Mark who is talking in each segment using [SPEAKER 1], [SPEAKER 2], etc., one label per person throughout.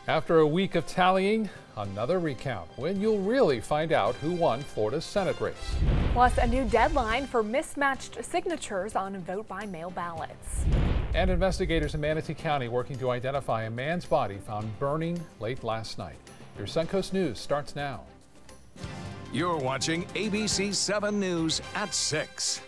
[SPEAKER 1] After a week of tallying, another recount when you'll really find out who won Florida's Senate race.
[SPEAKER 2] Plus, a new deadline for mismatched signatures on vote-by-mail ballots.
[SPEAKER 1] And investigators in Manatee County working to identify a man's body found burning late last night. Your Suncoast News starts now.
[SPEAKER 3] You're watching ABC 7 News at 6.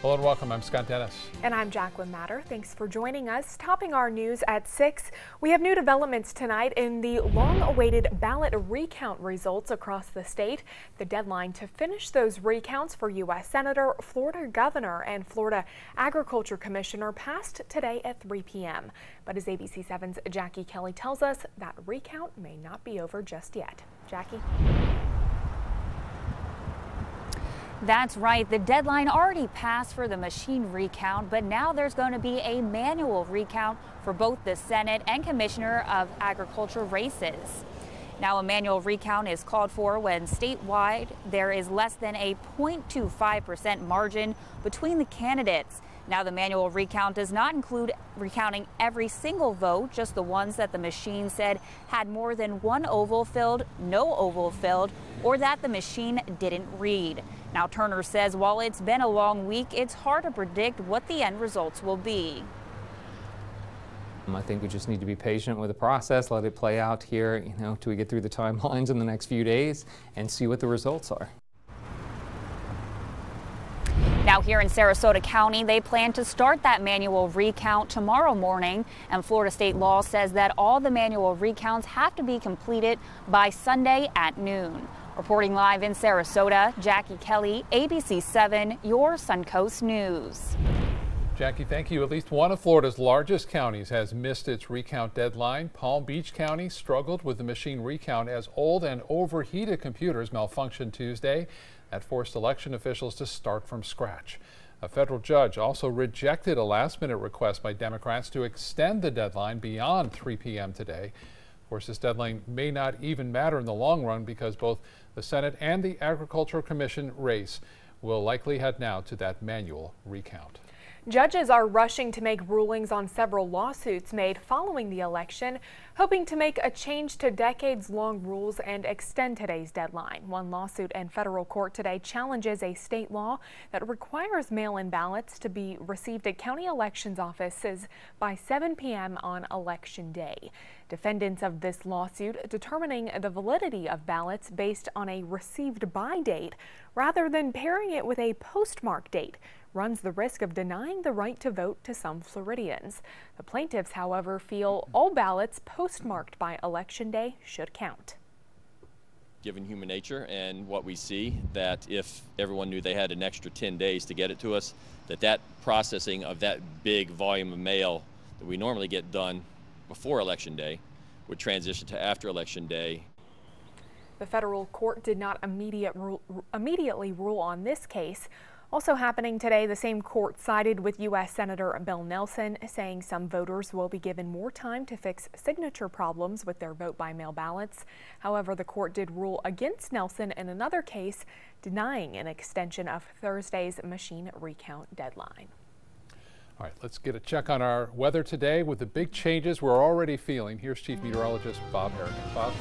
[SPEAKER 1] Hello and welcome. I'm Scott Dennis.
[SPEAKER 2] And I'm Jacqueline Matter. Thanks for joining us. Topping our news at 6, we have new developments tonight in the long-awaited ballot recount results across the state. The deadline to finish those recounts for U.S. Senator, Florida Governor, and Florida Agriculture Commissioner passed today at 3 p.m. But as ABC 7's Jackie Kelly tells us, that recount may not be over just yet. Jackie?
[SPEAKER 4] That's right. The deadline already passed for the machine recount, but now there's going to be a manual recount for both the Senate and Commissioner of Agriculture races. Now, a manual recount is called for when statewide there is less than a 0.25% margin between the candidates. Now, the manual recount does not include recounting every single vote, just the ones that the machine said had more than one oval filled, no oval filled, or that the machine didn't read. Now, Turner says while it's been a long week, it's hard to predict what the end results will be.
[SPEAKER 5] I think we just need to be patient with the process, let it play out here, till we get through the timelines in the next few days and see what the results are.
[SPEAKER 4] Now, here in Sarasota County, they plan to start that manual recount tomorrow morning, and Florida state law says that all the manual recounts have to be completed by Sunday at noon. Reporting live in Sarasota, Jackie Kelly, ABC 7, your Suncoast News.
[SPEAKER 1] Jackie, thank you. At least one of Florida's largest counties has missed its recount deadline. Palm Beach County struggled with the machine recount as old and overheated computers malfunctioned Tuesday. That forced election officials to start from scratch. A federal judge also rejected a last-minute request by Democrats to extend the deadline beyond 3 p.m. today. Of course, this deadline may not even matter in the long run because both the Senate and the Agricultural Commission race will likely head now to that manual recount.
[SPEAKER 2] Judges are rushing to make rulings on several lawsuits made following the election, hoping to make a change to decades-long rules and extend today's deadline. One lawsuit in federal court today challenges a state law that requires mail-in ballots to be received at county elections offices by 7 p.m. on Election Day. Defendants of this lawsuit determining the validity of ballots based on a received by date rather than pairing it with a postmark date runs the risk of denying the right to vote to some Floridians. The plaintiffs, however, feel all ballots postmarked by Election Day should count.
[SPEAKER 6] Given human nature and what we see, that if everyone knew they had an extra 10 days to get it to us, that processing of that big volume of mail that we normally get done before Election Day would transition to after Election Day.
[SPEAKER 2] The federal court did not immediately rule on this case. Also happening today, the same court sided with U.S. Senator Bill Nelson, saying some voters will be given more time to fix signature problems with their vote-by-mail ballots. However, the court did rule against Nelson in another case, denying an extension of Thursday's machine recount deadline.
[SPEAKER 1] All right, let's get a check on our weather today with the big changes we're already feeling. Here's Chief Meteorologist Bob Harrigan. Bob?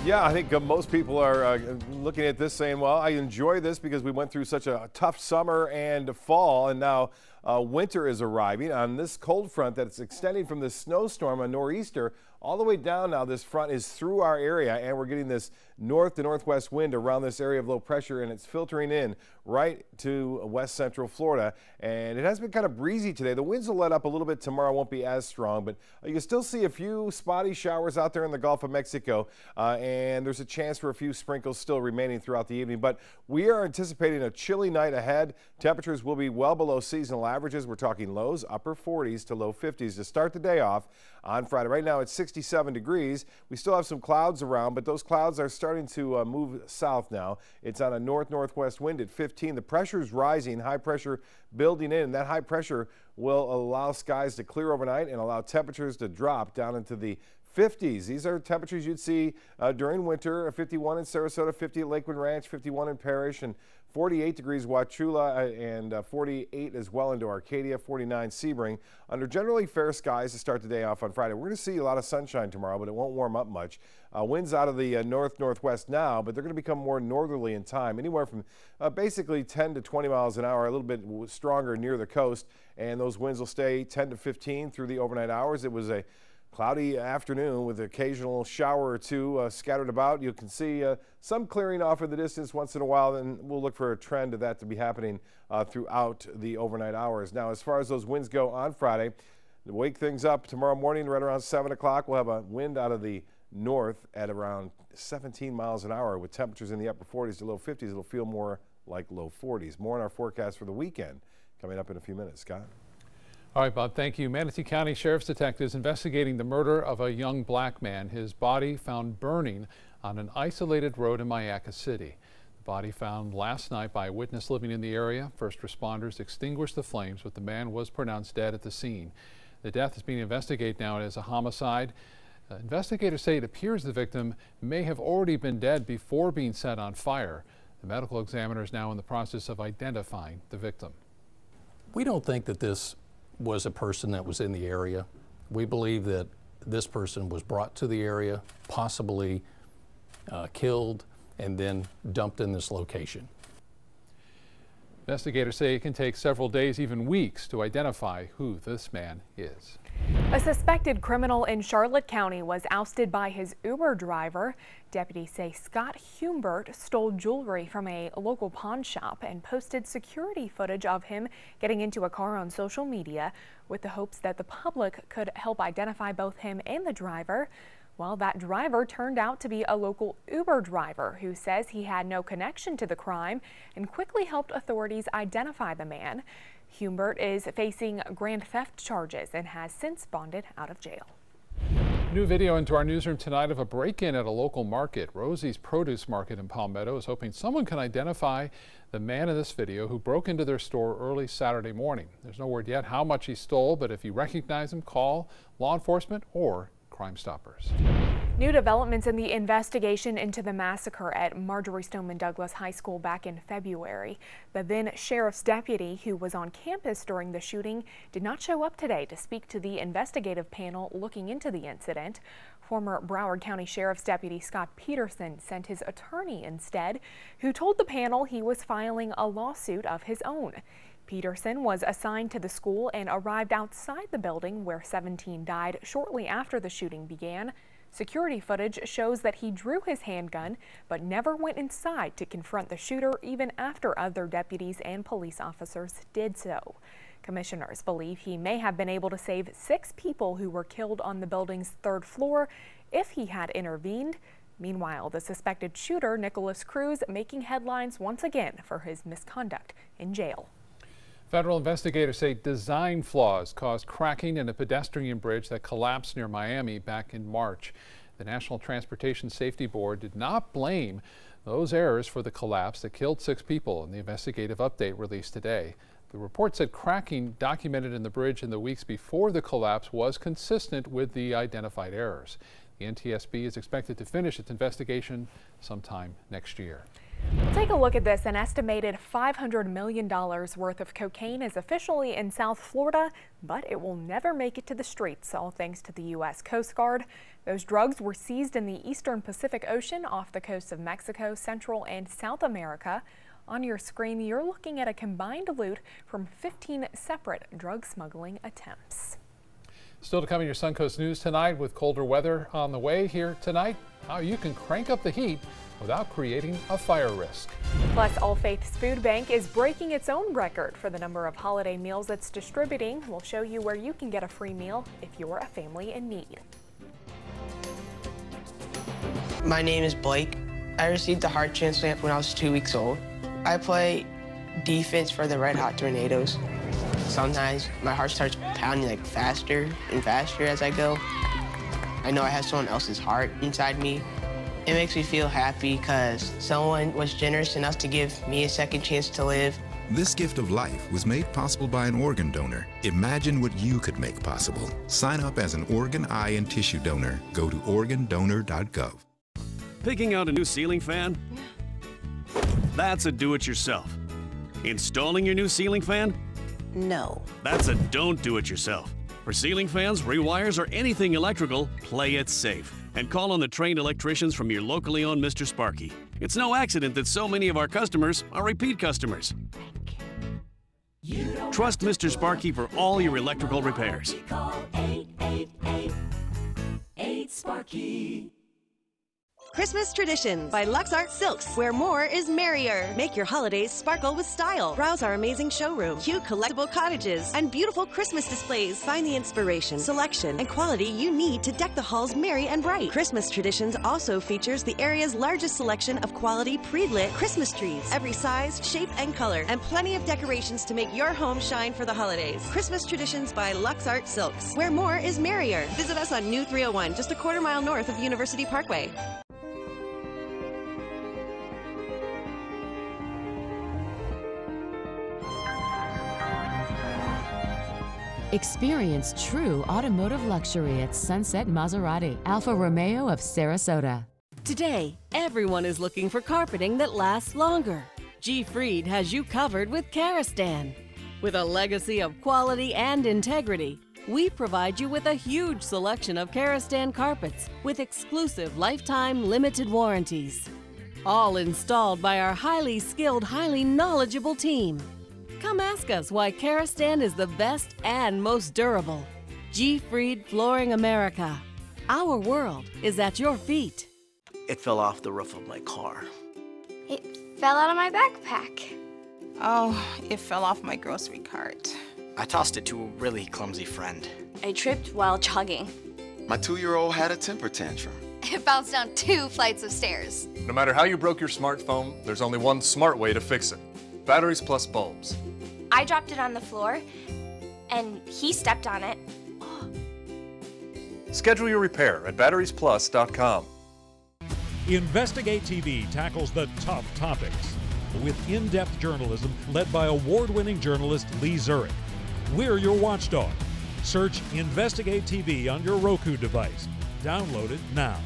[SPEAKER 7] Yeah, I think most people are looking at this saying, well, I enjoy this because we went through such a tough summer and fall, and now winter is arriving on this cold front that's extending from this snowstorm, a nor'easter, all the way down now. This front is through our area, and we're getting this north to northwest wind around this area of low pressure, and it's filtering in right to west central Florida. And it has been kind of breezy today. The winds will let up a little bit tomorrow, won't be as strong, but you can still see a few spotty showers out there in the Gulf of Mexico, and there's a chance for a few sprinkles still remaining throughout the evening. But we are anticipating a chilly night ahead. Temperatures will be well below seasonal averages. We're talking lows, upper 40s to low 50s to start the day off on Friday. Right now it's 67 degrees. We still have some clouds around, but those clouds are starting to move south now. It's on a north-northwest wind at 15. The pressure is rising, high pressure building in. That high pressure will allow skies to clear overnight and allow temperatures to drop down into the 50s. These are temperatures you'd see during winter. 51 in Sarasota, 50 at Lakewood Ranch, 51 in Parrish, and 48 degrees Wauchula and 48 as well into Arcadia, 49 Sebring. Under generally fair skies to start the day off on Friday. We're going to see a lot of sunshine tomorrow, but it won't warm up much. Winds out of the north-northwest now, but they're going to become more northerly in time, anywhere from basically 10 to 20 miles an hour, a little bit stronger near the coast, and those winds will stay 10 to 15 through the overnight hours. It was a cloudy afternoon with an occasional shower or two scattered about. You can see some clearing off in the distance once in a while, and we'll look for a trend of that to be happening throughout the overnight hours. Now, as far as those winds go on Friday, to wake things up tomorrow morning right around 7 o'clock, we'll have a wind out of the north at around 17 miles an hour with temperatures in the upper 40s to low 50s. It'll feel more like low 40s. More on our forecast for the weekend coming up in a few minutes. Scott?
[SPEAKER 1] All right, Bob, thank you. Manatee County Sheriff's detectives investigating the murder of a young black man. His body found burning on an isolated road in Mayaca City. The body found last night by a witness living in the area. First responders extinguished the flames, but the man was pronounced dead at the scene. The death is being investigated now as a homicide. Investigators say it appears the victim may have already been dead before being set on fire. The medical examiner is now in the process of identifying the victim.
[SPEAKER 8] We don't think that this was a person that was in the area. We believe that this person was brought to the area, possibly killed, and then dumped in this location.
[SPEAKER 1] Investigators say it can take several days, even weeks, to identify who this man is.
[SPEAKER 2] A suspected criminal in Charlotte County was ousted by his Uber driver. Deputies say Scott Humbert stole jewelry from a local pawn shop and posted security footage of him getting into a car on social media with the hopes that the public could help identify both him and the driver. Well, that driver turned out to be a local Uber driver who says he had no connection to the crime and quickly helped authorities identify the man. Humbert is facing grand theft charges and has since bonded out of jail.
[SPEAKER 1] New video into our newsroom tonight of a break-in at a local market. Rosie's Produce Market in Palmetto is hoping someone can identify the man in this video who broke into their store early Saturday morning. There's no word yet how much he stole, but if you recognize him, call law enforcement or Crime Stoppers.
[SPEAKER 2] New developments in the investigation into the massacre at Marjory Stoneman Douglas High School back in February. The then sheriff's deputy who was on campus during the shooting did not show up today to speak to the investigative panel looking into the incident. Former Broward County Sheriff's Deputy Scott Peterson sent his attorney instead, who told the panel he was filing a lawsuit of his own. Peterson was assigned to the school and arrived outside the building where 17 died shortly after the shooting began. Security footage shows that he drew his handgun but never went inside to confront the shooter even after other deputies and police officers did so. Commissioners believe he may have been able to save 6 people who were killed on the building's 3rd floor if he had intervened. Meanwhile, the suspected shooter, Nicholas Cruz, making headlines once again for his misconduct in jail.
[SPEAKER 1] Federal investigators say design flaws caused cracking in a pedestrian bridge that collapsed near Miami back in March. The National Transportation Safety Board did not blame those errors for the collapse that killed 6 people in the investigative update released today. The report said cracking documented in the bridge in the weeks before the collapse was consistent with the identified errors. The NTSB is expected to finish its investigation sometime next year.
[SPEAKER 2] Take a look at this. An estimated $500 million worth of cocaine is officially in South Florida, but it will never make it to the streets, all thanks to the U.S. Coast Guard. Those drugs were seized in the eastern Pacific Ocean off the coast of Mexico, Central and South America. On your screen, you're looking at a combined loot from 15 separate drug smuggling attempts.
[SPEAKER 1] Still to come in your Suncoast News tonight with colder weather on the way here tonight, how you can crank up the heat without creating a fire risk.
[SPEAKER 2] Plus, All Faiths Food Bank is breaking its own record for the number of holiday meals it's distributing. We'll show you where you can get a free meal if you're a family in need.
[SPEAKER 9] My name is Blake. I received a heart transplant when I was 2 weeks old. I play defense for the Red Hot Tornadoes. Sometimes my heart starts pounding like faster and faster as I go. I know I have someone else's heart inside me. It makes me feel happy because someone was generous enough to give me a second chance to live.
[SPEAKER 10] This gift of life was made possible by an organ donor. Imagine what you could make possible. Sign up as an organ, eye, and tissue donor. Go to organdonor.gov.
[SPEAKER 11] Picking out a new ceiling fan? That's a do-it-yourself. Installing your new ceiling fan?
[SPEAKER 12] No.
[SPEAKER 11] That's a don't do it yourself. For ceiling fans, rewires, or anything electrical, play it safe. And call on the trained electricians from your locally owned Mr. Sparky. It's no accident that so many of our customers are repeat customers. Trust Mr. Sparky for all your electrical repairs.
[SPEAKER 13] Call 888-8-SPARKY.
[SPEAKER 14] Christmas Traditions by LuxArt Silks, where more is merrier. Make your holidays sparkle with style. Browse our amazing showroom, cute collectible cottages, and beautiful Christmas displays. Find the inspiration, selection, and quality you need to deck the halls merry and bright. Christmas Traditions also features the area's largest selection of quality pre-lit Christmas trees, every size, shape, and color, and plenty of decorations to make your home shine for the holidays. Christmas Traditions by LuxArt Silks, where more is merrier. Visit us on New 301, just a quarter-mile north of University Parkway.
[SPEAKER 15] Experience true automotive luxury at Sunset Maserati, Alfa Romeo of Sarasota.
[SPEAKER 16] Today, everyone is looking for carpeting that lasts longer. G. Fried has you covered with Karastan. With a legacy of quality and integrity, we provide you with a huge selection of Karastan carpets with exclusive lifetime limited warranties. All installed by our highly skilled, highly knowledgeable team. Come ask us why Karastan is the best and most durable. G. Fried Flooring America. Our world is at your feet.
[SPEAKER 17] It fell off the roof of my car.
[SPEAKER 18] It fell out of my backpack.
[SPEAKER 19] Oh, it fell off my grocery cart.
[SPEAKER 17] I tossed it to a really clumsy friend.
[SPEAKER 18] I tripped while jogging.
[SPEAKER 20] My 2-year-old had a temper tantrum.
[SPEAKER 18] It bounced down 2 flights of stairs.
[SPEAKER 21] No matter how you broke your smartphone, there's only one smart way to fix it. Batteries plus bulbs.
[SPEAKER 18] I dropped it on the floor, and he stepped on it.
[SPEAKER 21] Schedule your repair at batteriesplus.com.
[SPEAKER 22] Investigate TV tackles the tough topics with in-depth journalism led by award-winning journalist Lee Zurich. We're your watchdog. Search Investigate TV on your Roku device. Download it now.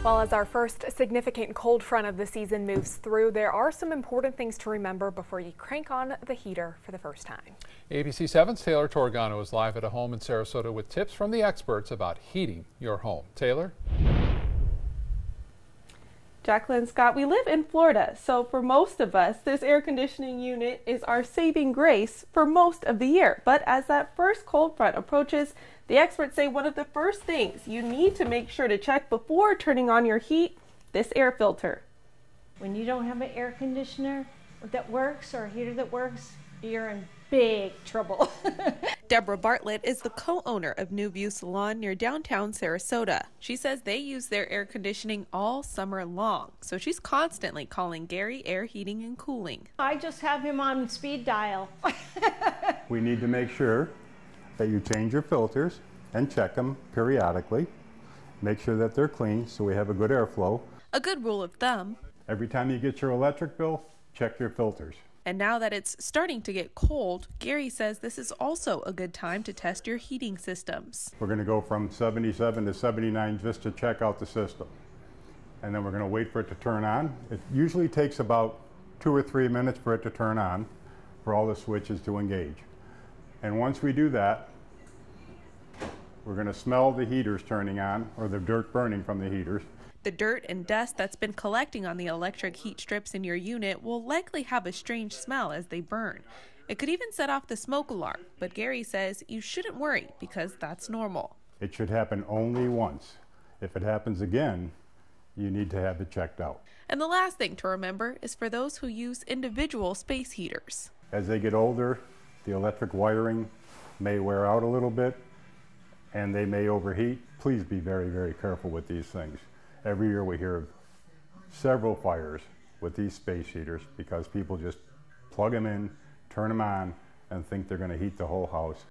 [SPEAKER 2] Well, as our first significant cold front of the season moves through, there are some important things to remember before you crank on the heater for the first time.
[SPEAKER 1] ABC 7's Taylor Torgano is live at a home in Sarasota with tips from the experts about heating your home. Taylor?
[SPEAKER 23] Jacqueline Scott, we live in Florida, so for most of us, this air conditioning unit is our saving grace for most of the year. But as that first cold front approaches, the experts say one of the first things you need to make sure to check before turning on your heat, this air filter.
[SPEAKER 24] When you don't have an air conditioner that works or a heater that works, you're in big trouble.
[SPEAKER 25] Deborah Bartlett is the co-owner of New View Salon near downtown Sarasota. She says they use their air conditioning all summer long, so she's constantly calling Gary Air Heating and Cooling.
[SPEAKER 24] I just have him on speed dial.
[SPEAKER 26] We need to make sure that you change your filters and check them periodically. Make sure that they're clean so we have a good airflow.
[SPEAKER 25] A good rule of thumb.
[SPEAKER 26] Every time you get your electric bill, check your filters.
[SPEAKER 25] And now that it's starting to get cold, Gary says this is also a good time to test your heating systems.
[SPEAKER 26] We're going to go from 77 to 79 just to check out the system. And then we're going to wait for it to turn on. It usually takes about 2 or 3 minutes for it to turn on, for all the switches to engage. And once we do that, we're going to smell the heaters turning on, or the dirt burning from the heaters.
[SPEAKER 25] The dirt and dust that's been collecting on the electric heat strips in your unit will likely have a strange smell as they burn. It could even set off the smoke alarm, but Gary says you shouldn't worry because that's normal.
[SPEAKER 26] It should happen only once. If it happens again, you need to have it checked out.
[SPEAKER 25] And the last thing to remember is for those who use individual space heaters.
[SPEAKER 26] As they get older, the electric wiring may wear out a little bit and they may overheat. Please be very, very careful with these things. Every year we hear of several fires with these space heaters because people just plug them in, turn them on, and think they're going to heat the whole house.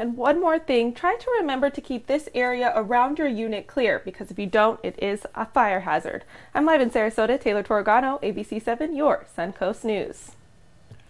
[SPEAKER 23] And one more thing, try to remember to keep this area around your unit clear, because if you don't, it is a fire hazard. I'm live in Sarasota, Taylor Torgano, ABC7, your Suncoast News.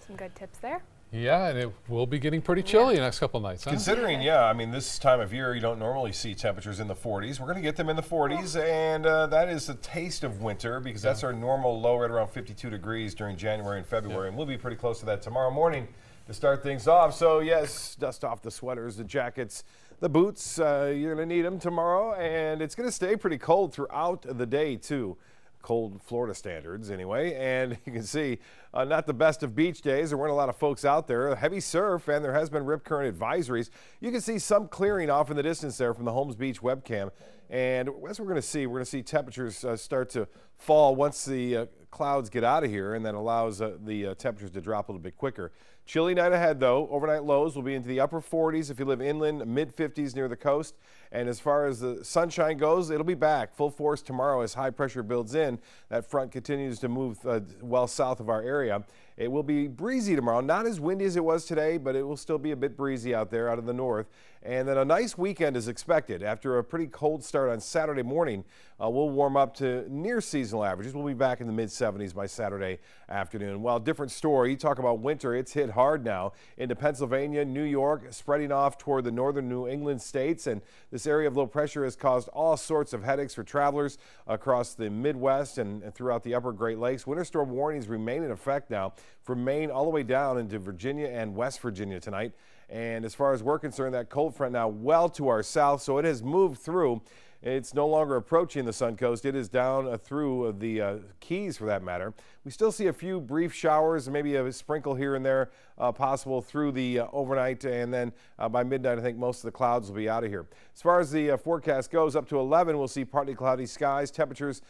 [SPEAKER 2] Some good tips there.
[SPEAKER 1] Yeah, and it will be getting pretty chilly the next couple of nights, huh?
[SPEAKER 3] Considering, yeah, I mean, this time of year, you don't normally see temperatures in the 40s. We're going to get them in the 40s, and that is a taste of winter, because that's our normal low right around 52 degrees during January and February, and we'll be pretty close to that tomorrow morning to start things off. So, yes, dust off the sweaters, the jackets, the boots. You're going to need them tomorrow, and it's going to stay pretty cold throughout the day, too. Cold Florida standards anyway, and you can see not the best of beach days. There weren't a lot of folks out there. Heavy surf, and there has been rip current advisories. You can see some clearing off in the distance there from the Holmes Beach webcam, and as we're going to see temperatures start to fall once the clouds get out of here, and that allows the temperatures to drop a little bit quicker. Chilly night ahead, though. Overnight lows will be into the upper 40s if you live inland, mid-50s near the coast. And as far as the sunshine goes, it'll be back full force tomorrow as high pressure builds in. That front continues to move well south of our area. It will be breezy tomorrow, not as windy as it was today, but it will still be a bit breezy out there out of the north. And then a nice weekend is expected. After a pretty cold start on Saturday morning, we'll warm up to near seasonal averages. We'll be back in the mid-70s by Saturday afternoon. Well, different story. You talk about winter, it's hit hard now into Pennsylvania, New York, spreading off toward the northern New England states. And this area of low pressure has caused all sorts of headaches for travelers across the Midwest and throughout the upper Great Lakes. Winter storm warnings remain in effect now from Maine all the way down into Virginia and West Virginia tonight. And as far as we're concerned, that cold front now well to our south, so it has moved through. It's no longer approaching the Suncoast. It is down through the Keys, for that matter. We still see a few brief showers, maybe a sprinkle here and there possible through the overnight, and then by midnight, I think most of the clouds will be out of here. As far as the forecast goes, up to 11, we'll see partly cloudy skies, temperatures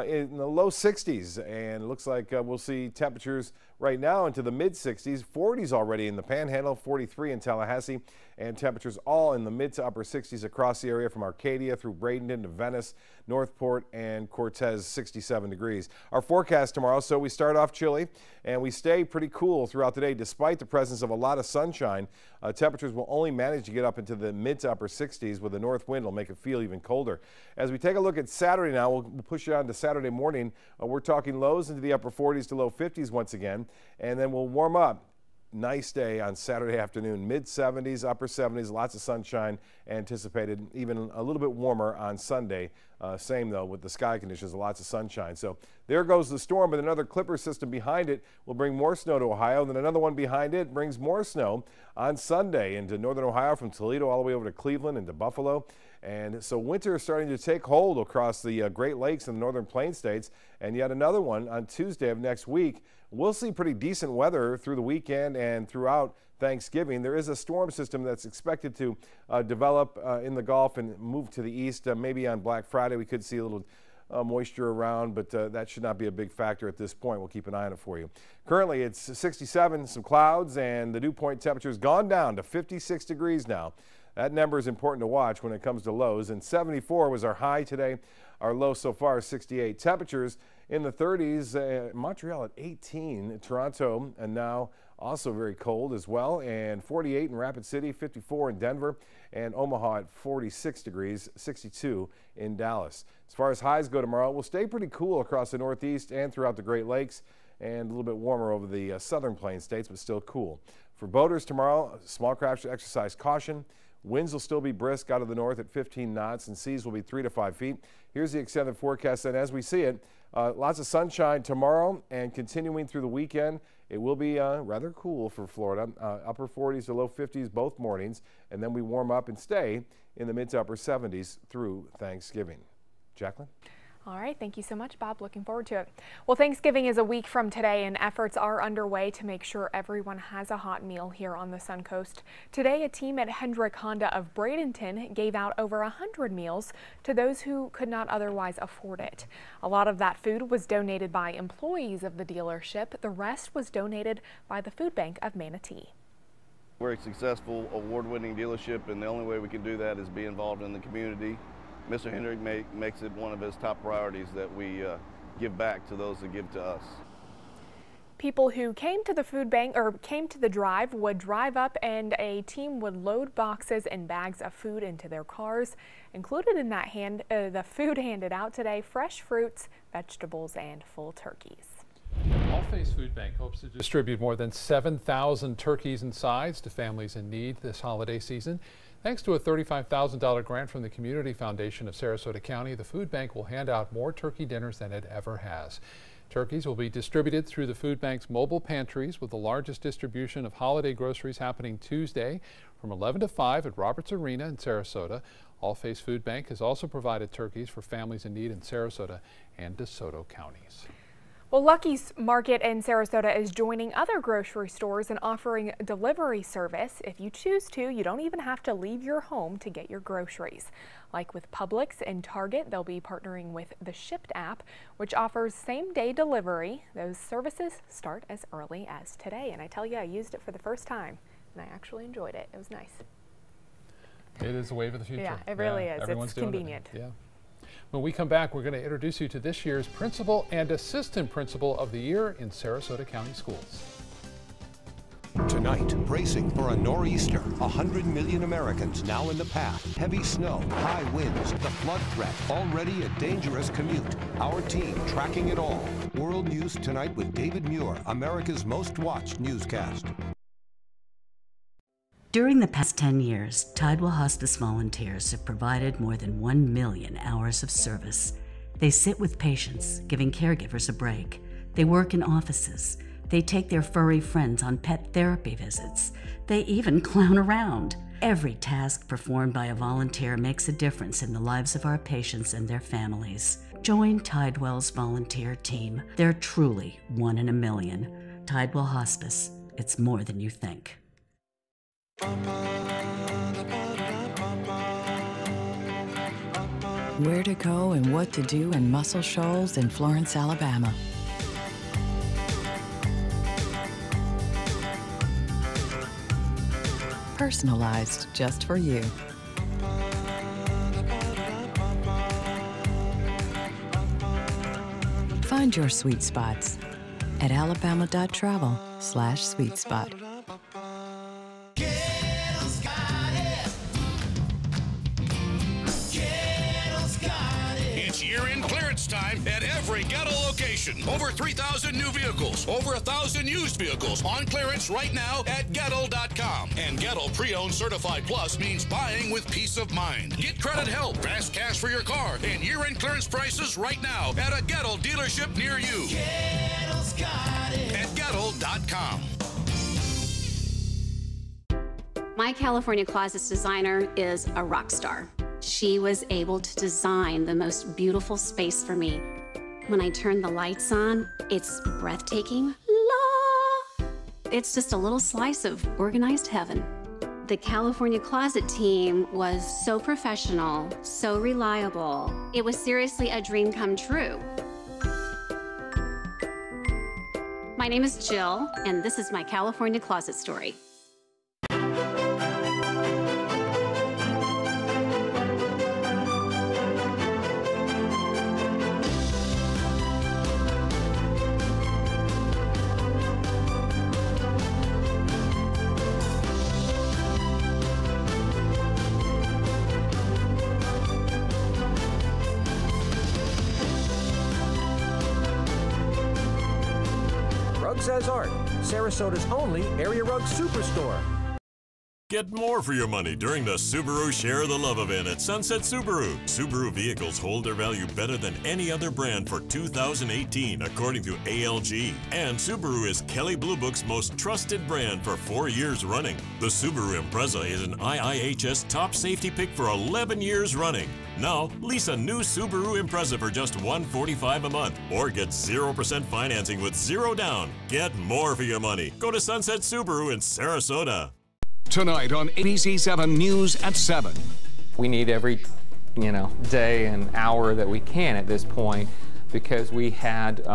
[SPEAKER 3] in the low 60s, and it looks like we'll see temperatures right now into the mid-60s, 40s already in the Panhandle, 43 in Tallahassee, and temperatures all in the mid to upper 60s across the area from Arcadia through Bradenton to Venice, Northport, and Cortez, 67 degrees. Our forecast tomorrow, so we start off chilly and we stay pretty cool throughout the day despite the presence of a lot of sunshine. Temperatures will only manage to get up into the mid to upper 60s with a north wind. Will make it feel even colder. As we take a look at Saturday now, we'll push it on to Saturday morning. We're talking lows into the upper 40s to low 50s once again, and then we'll warm up. Nice day on Saturday afternoon, mid-70s, upper 70s, lots of sunshine anticipated, even a little bit warmer on Sunday. Same, though, with the sky conditions, lots of sunshine. So there goes the storm, but another Clipper system behind it will bring more snow to Ohio. Then another one behind it brings more snow on Sunday into northern Ohio from Toledo all the way over to Cleveland and to Buffalo. And so winter is starting to take hold across the Great Lakes and the northern plain states. And yet another one on Tuesday of next week. We'll see pretty decent weather through the weekend and throughout Thanksgiving. There is a storm system that's expected to develop in the Gulf and move to the east. Maybe on Black Friday we could see a little moisture around, but that should not be a big factor at this point. We'll keep an eye on it for you. Currently it's 67, some clouds, and the dew point temperature has gone down to 56 degrees now. That number is important to watch when it comes to lows, and 74 was our high today. Our low so far is 68. Temperatures in the 30s, Montreal at 18, Toronto, and now also very cold as well, and 48 in Rapid City, 54 in Denver, and Omaha at 46 degrees, 62 in Dallas. As far as highs go tomorrow, we'll stay pretty cool across the Northeast and throughout the Great Lakes, and a little bit warmer over the southern plain states, but still cool. For boaters tomorrow, small craft should exercise caution. Winds will still be brisk out of the north at 15 knots, and seas will be 3 to 5 feet. Here's the extended forecast, and as we see it, lots of sunshine tomorrow and continuing through the weekend. It will be rather cool for Florida, upper 40s to low 50s both mornings, and then we warm up and stay in the mid to upper 70s through Thanksgiving. Jacqueline?
[SPEAKER 2] All right, thank you so much, Bob. Looking forward to it. Well, Thanksgiving is a week from today, and efforts are underway to make sure everyone has a hot meal here on the Suncoast. Today, a team at Hendrick Honda of Bradenton gave out over 100 meals to those who could not otherwise afford it. A lot of that food was donated by employees of the dealership. The rest was donated by the Food Bank of Manatee.
[SPEAKER 4] We're a successful, award-winning dealership, and the only way we can do that is be involved in the community. Mr. Hendrick makes it one of his top priorities that we give back to those that give to us.
[SPEAKER 2] People who came to the food bank or came to the drive would drive up, and a team would load boxes and bags of food into their cars. Included in that the food handed out today: fresh fruits, vegetables, and full turkeys.
[SPEAKER 1] Allface Food Bank hopes to distribute more than 7,000 turkeys and sides to families in need this holiday season. Thanks to a $35,000 grant from the Community Foundation of Sarasota County, the food bank will hand out more turkey dinners than it ever has. Turkeys will be distributed through the food bank's mobile pantries, with the largest distribution of holiday groceries happening Tuesday from 11 to 5 at Roberts Arena in Sarasota. Allface Food Bank has also provided turkeys for families in need in Sarasota and DeSoto counties.
[SPEAKER 2] Well, Lucky's Market in Sarasota is joining other grocery stores and offering delivery service. If you choose to, you don't even have to leave your home to get your groceries. Like with Publix and Target, they'll be partnering with the Shipt app, which offers same-day delivery. Those services start as early as today. And I tell you, I used it for the first time, and I actually enjoyed it. It was nice.
[SPEAKER 1] It is the wave of the future.
[SPEAKER 2] Yeah, it really is.
[SPEAKER 1] Everyone's
[SPEAKER 2] It's convenient.
[SPEAKER 1] Yeah. When we come back, we're going to introduce you to this year's Principal and Assistant Principal of the Year in Sarasota County Schools.
[SPEAKER 5] Tonight, bracing for a nor'easter. 100 million Americans now in the path. Heavy snow, high winds, the flood threat, already a dangerous commute. Our team tracking it all. World News Tonight with David Muir, America's most watched newscast.
[SPEAKER 6] During the past 10 years, Tidewell Hospice volunteers have provided more than 1 million hours of service. They sit with patients, giving caregivers a break. They work in offices. They take their furry friends on pet therapy visits. They even clown around. Every task performed by a volunteer makes a difference in the lives of our patients and their families. Join Tidewell's volunteer team. They're truly 1 in a million. Tidewell Hospice. It's more than you think.
[SPEAKER 15] Where to go and what to do in Muscle Shoals in Florence, Alabama. Personalized just for you. Find your sweet spots at alabama.travel/sweetspot.
[SPEAKER 7] It's year-end clearance time at every Gettle location. Over 3,000 new vehicles, over 1,000 used vehicles on clearance right now at Gettle.com. And Gettle Pre-Owned Certified Plus means buying with peace of mind. Get credit help, fast cash for your car, and year-end clearance prices right now at a Gettle dealership near you. Gettle's got it. At Gettle.com.
[SPEAKER 8] My California Closets designer is a rock star. She was able to design the most beautiful space for me. When I turn the lights on, it's breathtaking. La! It's just a little slice of organized heaven. The California Closet team was so professional, so reliable. It was seriously a dream come true. My name is Jill, and this is my California Closet story.
[SPEAKER 9] Rugs as Art, Sarasota's only area rug superstore.
[SPEAKER 12] Get more for your money during the Subaru Share the Love event at Sunset Subaru. Subaru vehicles hold their value better than any other brand for 2018, according to ALG. And Subaru is Kelley Blue Book's most trusted brand for 4 years running. The Subaru Impreza is an IIHS top safety pick for 11 years running. Now, lease a new Subaru Impreza for just $145 a month, or get 0% financing with 0 down. Get more for your money. Go to Sunset Subaru in Sarasota.
[SPEAKER 27] Tonight on ABC7 News at 7.
[SPEAKER 28] We need every, day and hour that we can at this point, because we had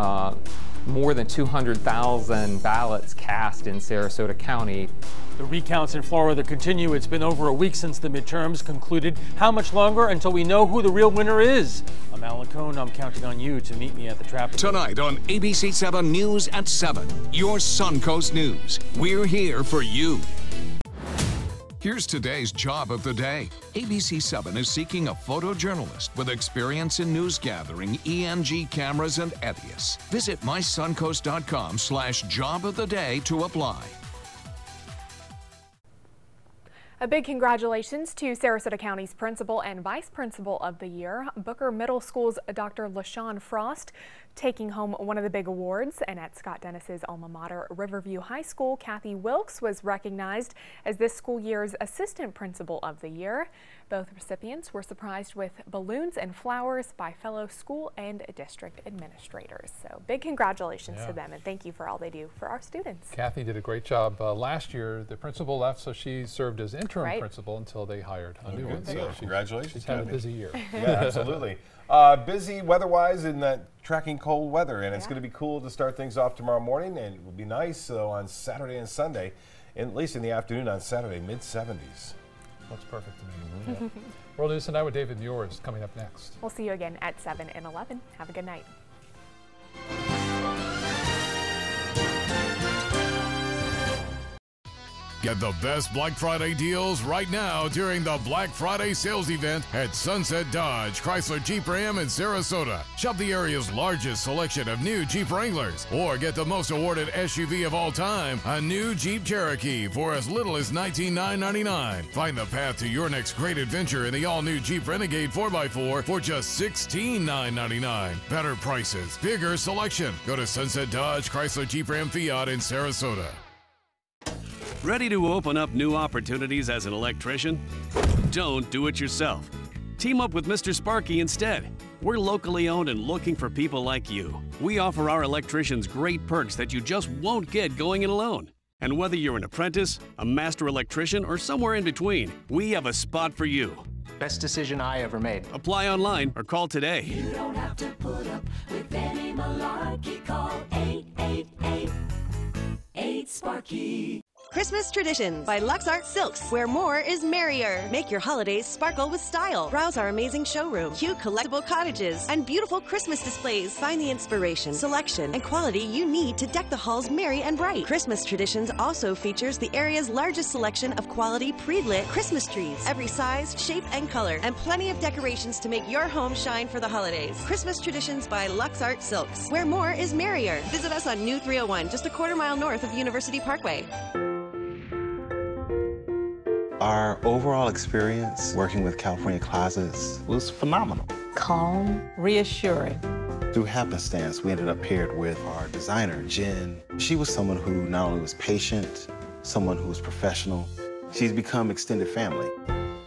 [SPEAKER 10] more than 200,000 ballots cast in Sarasota County.
[SPEAKER 11] The recounts in Florida continue. It's been over a week since the midterms concluded. How much longer until we know who the real winner is? I'm Alan Cohn. I'm counting on you to meet me at the traffic.
[SPEAKER 27] Tonight on ABC 7 News at 7, your Suncoast News. We're here for you. Here's today's job of the day. ABC 7 is seeking a photojournalist with experience in news gathering, ENG cameras, and ETIAS. Visit mysuncoast.com/job of the day to apply.
[SPEAKER 2] A big congratulations to Sarasota County's Principal and Vice Principal of the Year, Booker Middle School's Dr. LaShawn Frost, taking home one of the big awards. And at Scott Dennis's alma mater, Riverview High School, Kathy Wilkes was recognized as this school year's Assistant Principal of the Year. Both recipients were surprised with balloons and flowers by fellow school and district administrators. So big congratulations to them, and thank you for all they do for our students.
[SPEAKER 1] Kathy did a great job. Last year, the principal left, so she served as interim principal until they hired a new one. So
[SPEAKER 3] congratulations.
[SPEAKER 1] She's had a busy year.
[SPEAKER 3] Yeah, absolutely. Busy weather-wise in that tracking cold weather, and it's going to be cool to start things off tomorrow morning, and it will be nice on Saturday and Sunday, at least in the afternoon on Saturday, mid-70s.
[SPEAKER 1] Looks perfect to me. World News Tonight with David Muir is coming up next.
[SPEAKER 2] We'll see you again at 7 and 11. Have a good night.
[SPEAKER 13] Get the best Black Friday deals right now during the Black Friday sales event at Sunset Dodge Chrysler Jeep Ram in Sarasota. Shop the area's largest selection of new Jeep Wranglers, or get the most awarded SUV of all time, a new Jeep Cherokee, for as little as $19,999. Find the path to your next great adventure in the all-new Jeep Renegade 4x4 for just $16,999. Better prices, bigger selection. Go to Sunset Dodge Chrysler Jeep Ram Fiat in Sarasota.
[SPEAKER 14] Ready to open up new opportunities as an electrician? Don't do it yourself. Team up with Mr. Sparky instead. We're locally owned and looking for people like you. We offer our electricians great perks that you just won't get going it alone. And whether you're an apprentice, a master electrician, or somewhere in between, we have a spot for you.
[SPEAKER 16] Best decision I ever made.
[SPEAKER 14] Apply online or call today.
[SPEAKER 17] You don't have to put up with any malarkey. Call 888-8-SPARKY.
[SPEAKER 19] Christmas Traditions by Lux Art Silks, where more is merrier. Make your holidays sparkle with style. Browse our amazing showroom, cute collectible cottages, and beautiful Christmas displays. Find the inspiration, selection, and quality you need to deck the halls merry and bright. Christmas Traditions also features the area's largest selection of quality pre-lit Christmas trees, every size, shape, and color, and plenty of decorations to make your home shine for the holidays. Christmas Traditions by Lux Art Silks, where more is merrier. Visit us on New 301, just a quarter-mile north of University Parkway.
[SPEAKER 28] Our overall experience working with California Closets was phenomenal.
[SPEAKER 29] Calm, reassuring.
[SPEAKER 28] Through happenstance, we ended up paired with our designer, Jen. She was someone who not only was patient, someone who was professional. She's become extended family.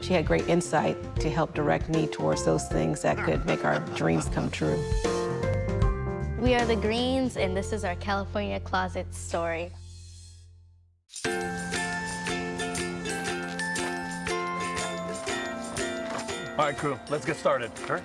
[SPEAKER 29] She had great insight to help direct me towards those things that could make our dreams come true.
[SPEAKER 30] We are the Greens, and this is our California Closet story.
[SPEAKER 14] All right, crew, let's get started. All right.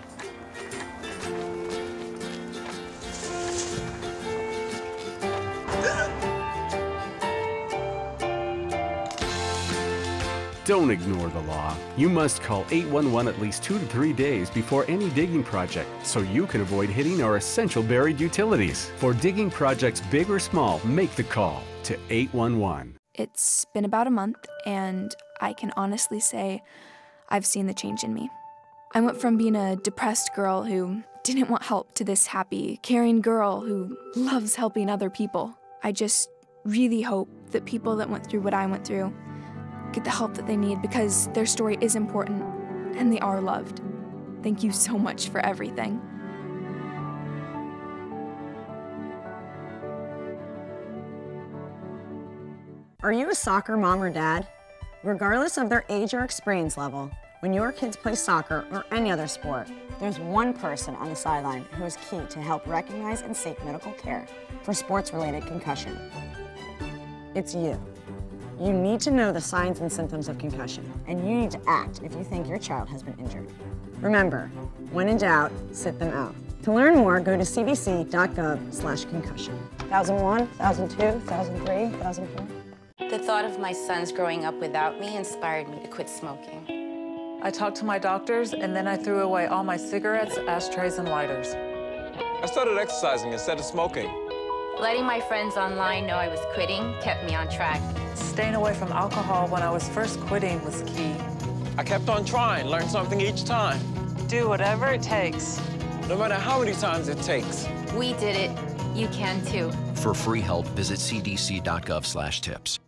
[SPEAKER 31] Don't ignore the law. You must call 811 at least 2 to 3 days before any digging project, so you can avoid hitting our essential buried utilities. For digging projects big or small, make the call to 811.
[SPEAKER 32] It's been about a month, and I can honestly say I've seen the change in me. I went from being a depressed girl who didn't want help to this happy, caring girl who loves helping other people. I just really hope that people that went through what I went through get the help that they need, because their story is important and they are loved. Thank you so much for everything.
[SPEAKER 33] Are you a soccer mom or dad? Regardless of their age or experience level, when your kids play soccer or any other sport, there's one person on the sideline who is key to help recognize and seek medical care for sports-related concussion. It's you. You need to know the signs and symptoms of concussion, and you need to act if you think your child has been injured. Remember, when in doubt, sit them out. To learn more, go to cdc.gov/concussion. 2001, 2002, 2003, 2004.
[SPEAKER 4] The thought of my sons growing up without me inspired me to quit smoking.
[SPEAKER 5] I talked to my doctors, and then I threw away all my cigarettes, ashtrays, and lighters.
[SPEAKER 6] I started exercising instead of smoking.
[SPEAKER 4] Letting my friends online know I was quitting kept me on track.
[SPEAKER 5] Staying away from alcohol when I was first quitting was key.
[SPEAKER 6] I kept on trying, learned something each time.
[SPEAKER 5] Do whatever it takes.
[SPEAKER 6] No matter how many times it takes.
[SPEAKER 4] We did it. You can too.
[SPEAKER 7] For free help, visit cdc.gov/tips.